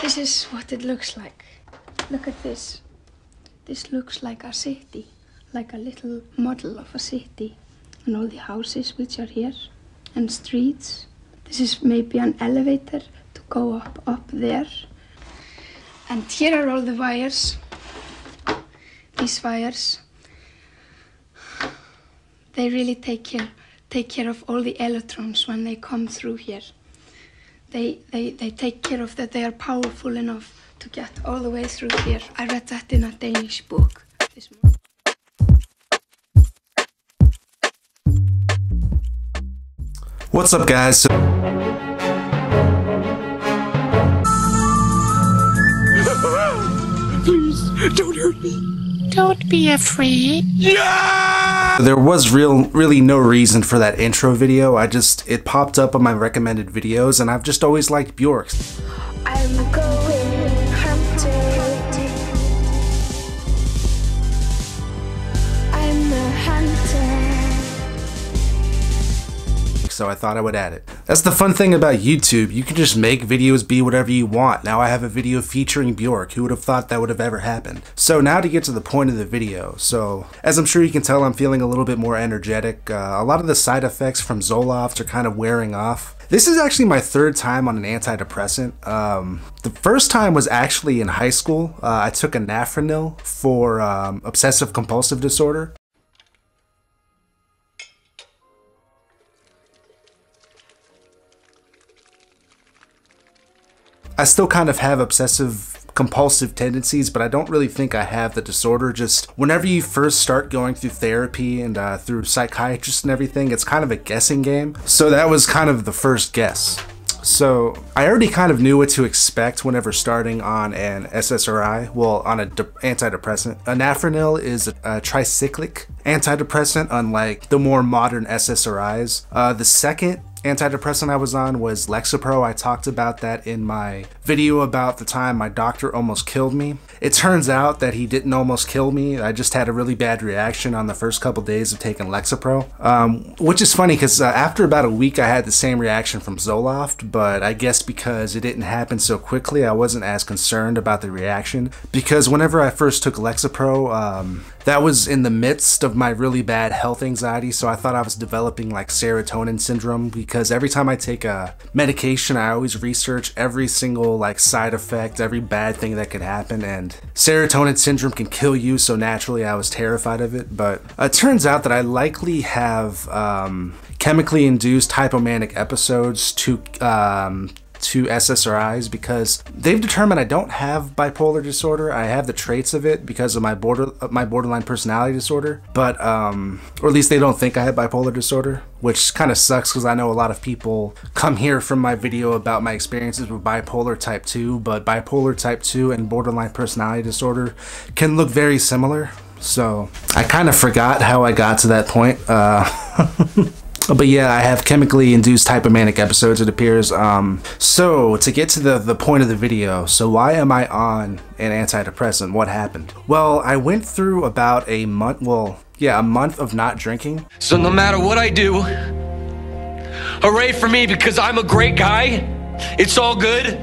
This is what it looks like. Look at this. This looks like a city, like a little model of a city. And all the houses which are here, and streets. This is maybe an elevator to go up there. And here are all the wires. These wires. They really take care of all the electrons when they come through here. They take care of that. They are powerful enough to get all the way through here. I read that in a Danish book this morning. What's up, guys? Please, don't hurt me. Don't be afraid. Yeah! There was really no reason for that intro video. It popped up on my recommended videos, and I've just always liked Björk. I'm going hunting. I'm a hunter. So I thought I would add it. That's the fun thing about YouTube. You can just make videos be whatever you want. Now I have a video featuring Björk. Who would have thought that would have ever happened? So now to get to the point of the video. So as I'm sure you can tell, I'm feeling a little bit more energetic. A lot of the side effects from Zoloft are kind of wearing off. This is actually my third time on an antidepressant. The first time was actually in high school. I took a Nafranil for obsessive compulsive disorder. I still kind of have obsessive compulsive tendencies, but I don't really think I have the disorder. Just whenever you first start going through therapy and through psychiatrists and everything, it's kind of a guessing game. So that was kind of the first guess. So I already kind of knew what to expect whenever starting on an SSRI, well, on an antidepressant. A Nafranil is a tricyclic antidepressant, unlike the more modern SSRIs. The second antidepressant I was on was Lexapro. I talked about that in my video about the time my doctor almost killed me. It turns out that he didn't almost kill me. I just had a really bad reaction on the first couple days of taking Lexapro, which is funny because after about a week I had the same reaction from Zoloft, but I guess because it didn't happen so quickly, I wasn't as concerned about the reaction, because whenever I first took Lexapro, that was in the midst of my really bad health anxiety, so I thought I was developing like serotonin syndrome, because every time I take a medication, I always research every single like side effect, every bad thing that could happen, and serotonin syndrome can kill you, so naturally I was terrified of it. But it turns out that I likely have chemically induced hypomanic episodes to SSRIs, because they've determined I don't have bipolar disorder. I have the traits of it because of my borderline personality disorder, but or at least they don't think I have bipolar disorder, which kind of sucks because I know a lot of people come here from my video about my experiences with bipolar type 2, but bipolar type 2 and borderline personality disorder can look very similar. So I kind of forgot how I got to that point. But yeah, I have chemically induced hypomanic episodes, it appears. So to get to the point of the video, so why am I on an antidepressant? What happened? Well, I went through about a month, a month of not drinking. So no matter what I do, hooray for me, because I'm a great guy. It's all good.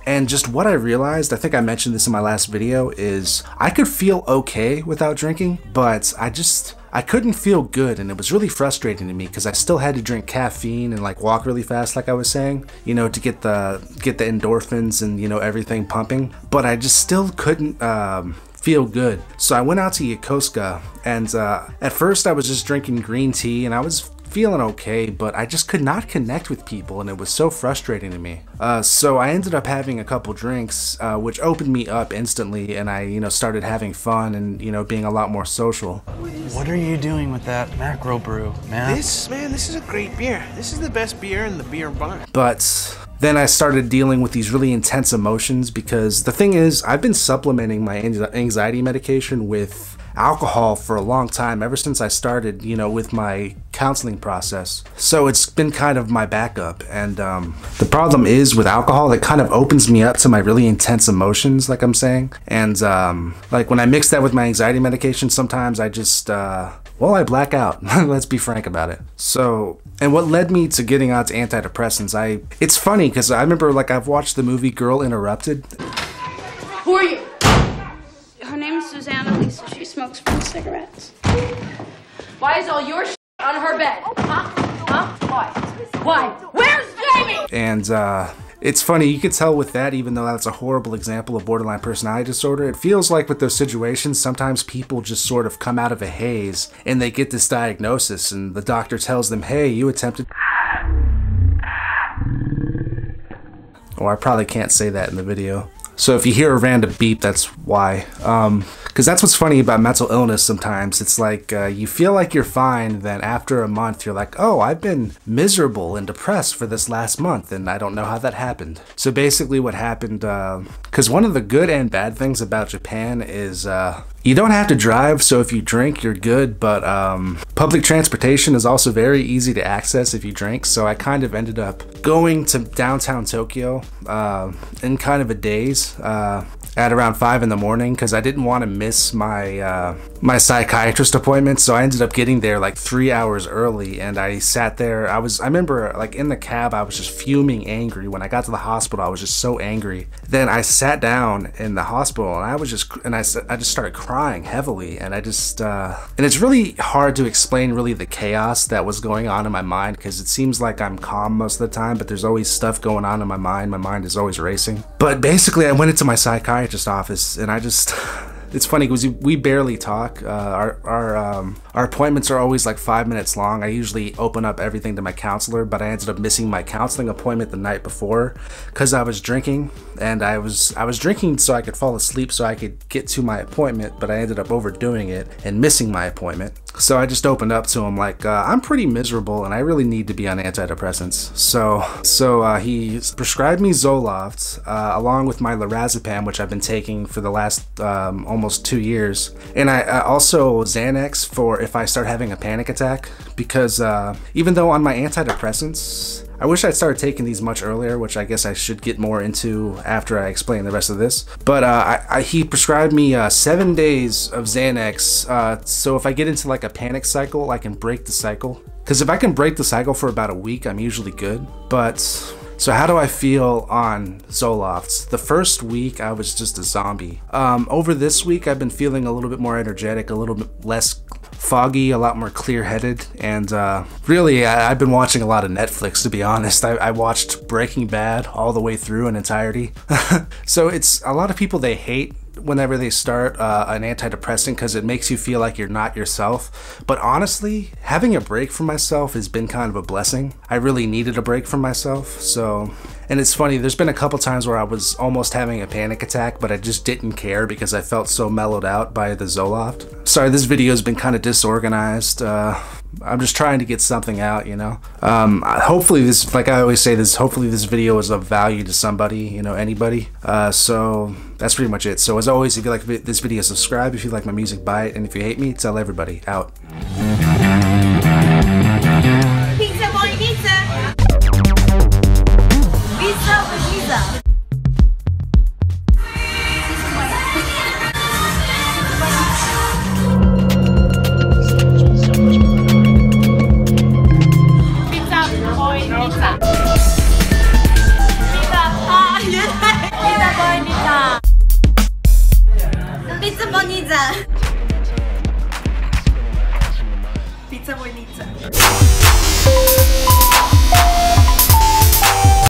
And just what I realized, I think I mentioned this in my last video, is I could feel okay without drinking, but I couldn't feel good, and it was really frustrating to me because I still had to drink caffeine and like walk really fast, like I was saying, you know, to get the endorphins and, you know, everything pumping. But I just still couldn't feel good. So I went out to Yokosuka, and at first I was just drinking green tea, and I was feeling okay, but I just could not connect with people, and it was so frustrating to me. So I ended up having a couple drinks, which opened me up instantly, and I, you know, started having fun and, you know, being a lot more social. What are you doing with that macro brew, man? This is a great beer. This is the best beer in the beer barn. But then I started dealing with these really intense emotions, because the thing is, I've been supplementing my anxiety medication with alcohol for a long time, ever since I started, you know, with my counseling process. So it's been kind of my backup. And the problem is with alcohol, it kind of opens me up to my really intense emotions, like I'm saying. And like when I mix that with my anxiety medication, sometimes I just Well, I black out. Let's be frank about it. So, and what led me to getting onto antidepressants, it's funny because I remember, like, I've watched the movie Girl Interrupted. Who are you? Her name's Susanna Lisa. She smokes 4 cigarettes. Why is all your shit on her bed? Huh? Why? Where's Jamie? And, it's funny, you could tell with that, even though that's a horrible example of borderline personality disorder, it feels like with those situations, sometimes people just sort of come out of a haze and they get this diagnosis and the doctor tells them, hey, you attempted... Oh, I probably can't say that in the video. So if you hear a random beep, that's why. Because that's what's funny about mental illness sometimes. It's like you feel like you're fine, then after a month you're like, oh, I've been miserable and depressed for this last month and I don't know how that happened. So basically what happened, because one of the good and bad things about Japan is you don't have to drive, so if you drink, you're good, but public transportation is also very easy to access if you drink, so I kind of ended up going to downtown Tokyo in kind of a daze at around 5 in the morning because I didn't want to miss my my psychiatrist appointment, so I ended up getting there like 3 hours early, and I sat there. I remember like in the cab, I was just fuming angry. When I got to the hospital, I was just so angry. Then I sat down in the hospital and I just started crying heavily, and and it's really hard to explain really the chaos that was going on in my mind because it seems like I'm calm most of the time, but there's always stuff going on in my mind. My mind is always racing. But basically I went into my psychiatrist's office and I just it's funny because we barely talk. Our appointments are always like 5 minutes long. I usually open up everything to my counselor, but I ended up missing my counseling appointment the night before because I was drinking, and I was drinking so I could fall asleep so I could get to my appointment, but I ended up overdoing it and missing my appointment. So I just opened up to him like, I'm pretty miserable and I really need to be on antidepressants. So he prescribed me Zoloft along with my lorazepam, which I've been taking for the last almost 2 years, and I also Xanax for if I start having a panic attack, because even though on my antidepressants, I wish I'd started taking these much earlier, which I guess I should get more into after I explain the rest of this. But he prescribed me 7 days of Xanax, so if I get into like a panic cycle, I can break the cycle. Because if I can break the cycle for about a week, I'm usually good. But so how do I feel on Zoloft? The first week I was just a zombie. Over this week I've been feeling a little bit more energetic, a little bit less foggy, a lot more clear-headed, and really I've been watching a lot of Netflix, to be honest. I watched Breaking Bad all the way through in entirety. So it's a lot of people, they hate whenever they start an antidepressant because it makes you feel like you're not yourself. But honestly, having a break from myself has been kind of a blessing. I really needed a break from myself. So, and it's funny, there's been a couple times where I was almost having a panic attack, but I just didn't care because I felt so mellowed out by the Zoloft. Sorry, this video has been kind of disorganized. I'm just trying to get something out, you know. Hopefully this, like I always say, hopefully this video is of value to somebody, you know, anybody. So that's pretty much it. So as always, if you like this video, subscribe. If you like my music, buy it. And if you hate me, tell everybody. Out.